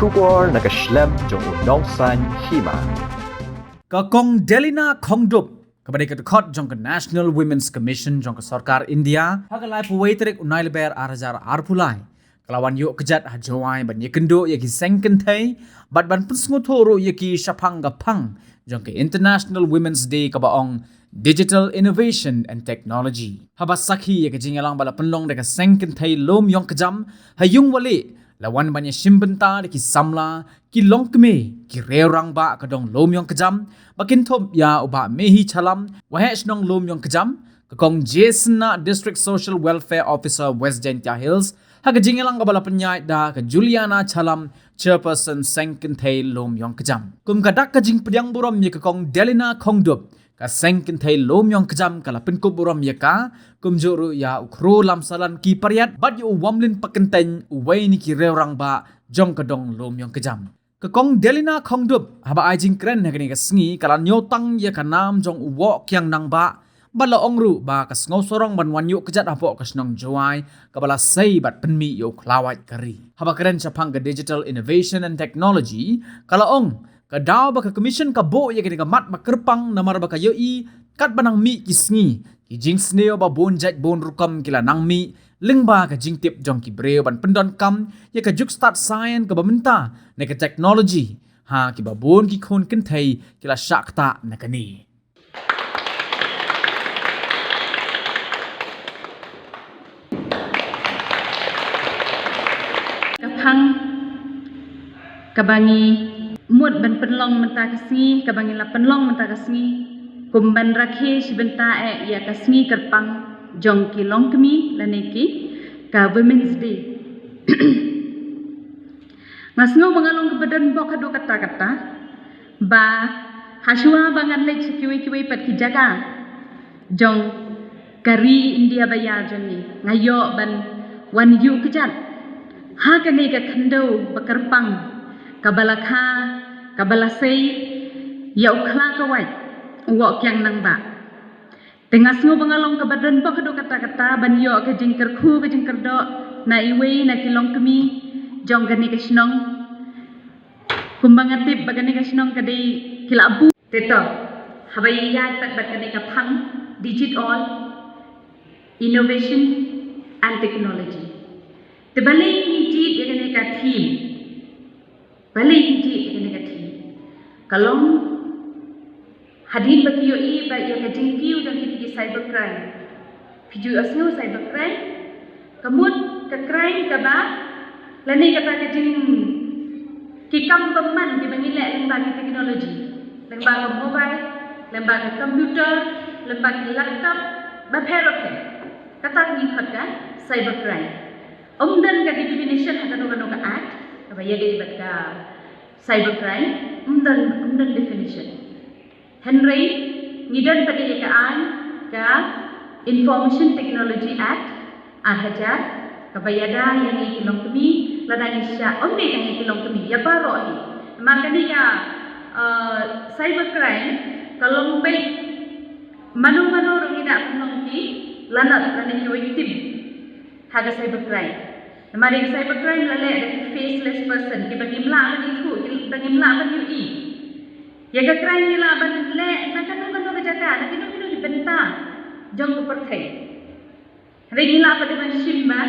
Shubor nakaslem jong unongsan hima. Kakong Delina Khongdup kepada ketekot jong ke National Women's Commission jong ke Sarkar India hagalai puwai terik unai leber arajar arpulai kelawan yuk kejat hajawai ban yekendo yaki sengkentai bat ban pensngutoro yaki syapang gapang jong ke International Women's Day kabaong Digital Innovation and Technology. Habas sakhi yaki jingalang bala penlong deka sengkentai lom yong kejam hayung wali lawan banyak simbenta deki samla ki longkme ki reorang ba kadong lom yong kejam bakin top ya uba mehi chalam wahesh nong lom yong kejam kakong Jasona District Social Welfare Officer West Gentia Hills haga jingelang kabala penyait da ke Juliana Chalam Chairperson Sengkentai lom yong kejam kum kadak kajing pediang buram ye kakong Delina Khongdup ka sengkentai lom yong kejam kala penkup buram ye ka kum juru ya ukro lam salan ki pariat bat yu wamlin pakenteng uwai ni ki reorang ba jong kadong lom yong kejam kakong Delina Khongdup haba ajing kren hagani ka sngi kala nyotang ye ka nam jong uwo kyang nang ba bala ongru ba ka sngo sorong ban wan yu kejat apo ka snong joai ka bala sei bat penmi yu klawat kari haba kren chapang ka Digital Innovation and Technology kala ong kadaw ba ka commission ka bo ye ka mat makerpang namar ba ka yoi kat banang mi kisngi ki jing sneo ba bon jat bon rukam kila nang mi lengba ka jing tip jong ki breo ban pendon kam ye ka juk start science ka bamenta ne ka technology ha ki ba bon ki khon kentai kila shakta na kani kapang kabangi mut ban penlong menta kasni kabangi la penlong menta kasni kumban rakhe sibenta ya kasni kerpang jong ki long kemi laneki ka Women's Day ngasngo bangalong kebadan bok hadu kata-kata ba haswa bangan le chikiwi-kiwi pat ki jaga jong kari India bayar joni ngayo ban wan yu kejat ha kane ka khando bakarpang kabalakha kabalasei ya ukhla kawai uwok yang nang ba tengas ngo bangalong kebadan bok hadu kata-kata ban yo ke jingker khu ke jingker do na iwe na kilong kemi jong gani ke snong kumbangatip bagani ke snong kadi kilabu teto habai ya tak bat kani ka phang digital innovation and technology te balai ni ji gani ka theme balai ni ji gani ka theme kalong hadin bakiyo i ba ya ka jingkiu jang ki cyber crime piju asno cyber crime kamut ka crime ka ba lani kata ka jing ki kam peman di mangile lembaga teknologi lembaga mobile lembaga komputer lembaga laptop ba pheroke kata ni khatka cyber crime umdan ka definition hatano ka act ba ya dei bat ka cyber crime umdan definition Henry ngidan pada ikaan ka Information Technology Act arhajar kabayada yang ikilong kami ladang isya omde yang ikilong kami ya baro hi makani ka cyber crime kalau baik manu-manu rong ida kunong ki lanat lani victim haga cyber crime mari cyber crime lale ada faceless person ki bagi mla lani thu bagi mla bagi ui ya ka crime ni la ban le nakanu ka jaga nakinu dibenta jong ko perthai ring la pada ban shimba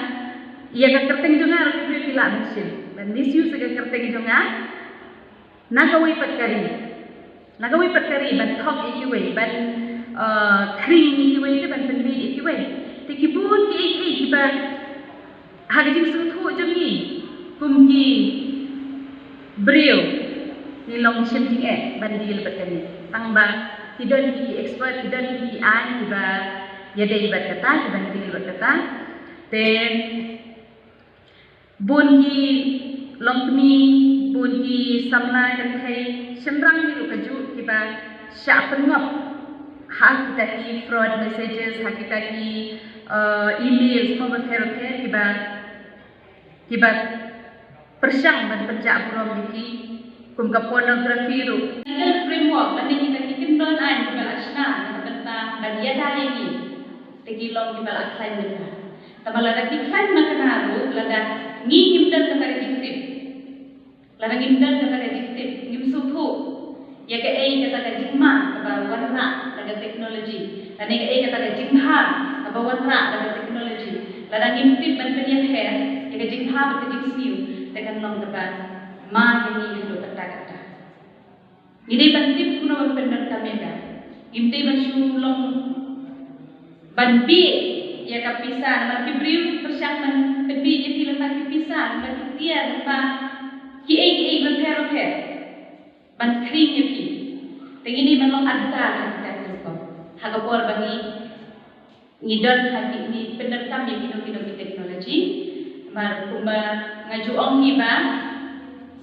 ya ka kerteng jonga ro ki pila shim ban misuse ka kerteng jonga nagawi patkari ban thok ikiwe ban kring ikiwe te ban pendi ikiwe te kibun ki ba hagajing suthu jongi kumki brio ni long shim ting ban dil patkari tangba tidak di expert tidak di an ba ya dei bat kata ban dil bat kata te bunyi longmi bunyi samna kan thai semrang ni rukaju kiba sya pengap ha kita ki fraud messages ha kita ki email semua berkait kiba persyang ban penjak buram diki kum ka pornografi ru framework ban kita kikin don ai kiba asna benta ban ya dai ni tegilong kiba aklai mereka tabala da tikhan makana ru lada ni himdan ka tari dikti Ladang imdan kata ka jiktip ngim supu. Ya ka ai kata ka jingma ka warna daga teknologi. Dan ka ai kata ka jingha ka warna daga teknologi. Ladang imtip ban penian her ya ka jingha ka jingsniu daga long daga ma yang ni halo kata. Ini bantip kuno ban pendar kamera. Imte ban long ban bi ya ka pisah ban kibriu persyang ban bi ya ti ban pisah ban tiar ban ki ai ban her ban kring ya ki tengini ban long adta kita ko hagapor bangi ngidon hati ni pendar kami kino teknologi mar kumba ngajuong ni ba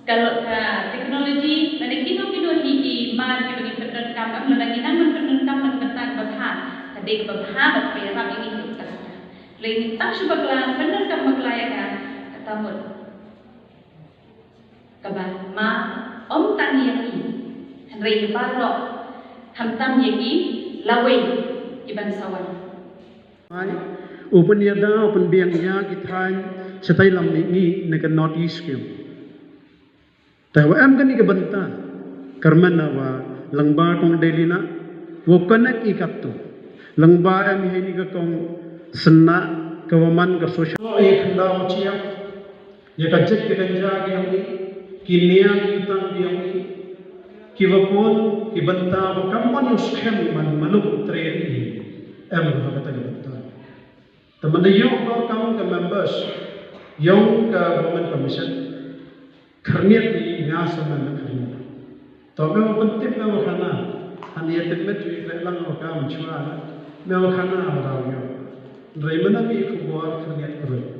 kalau teknologi mana kino hi mar ki bagi pendar kami lagi nang pendar kami bentan babha kadek babha bat pe ram ini kita lain tak subakla pendar kami maglaya katamut kabar ma om tan yaki rei barok hamtam yaki lawe iban sawan open yada open biang ya kithan setai lam ni nekan north east kem tawa am kan ni banta karmana wa langba tong delina wo kanak ikattu langba am hini ka kong senna kawaman ka social e khanda uchiya ya ka jek ke ganja ke hami kinia kitang biang kiwapun kibanta wa kamman uskhem man maluk treni am ka kata banta teman yung kaum ke members yung ke women commission kerniat ni ngasa man kerniat tobe mo penting na wakana hanya temet ju lang wakam chua me wakana raw yo reimana mi kubor kerniat kurut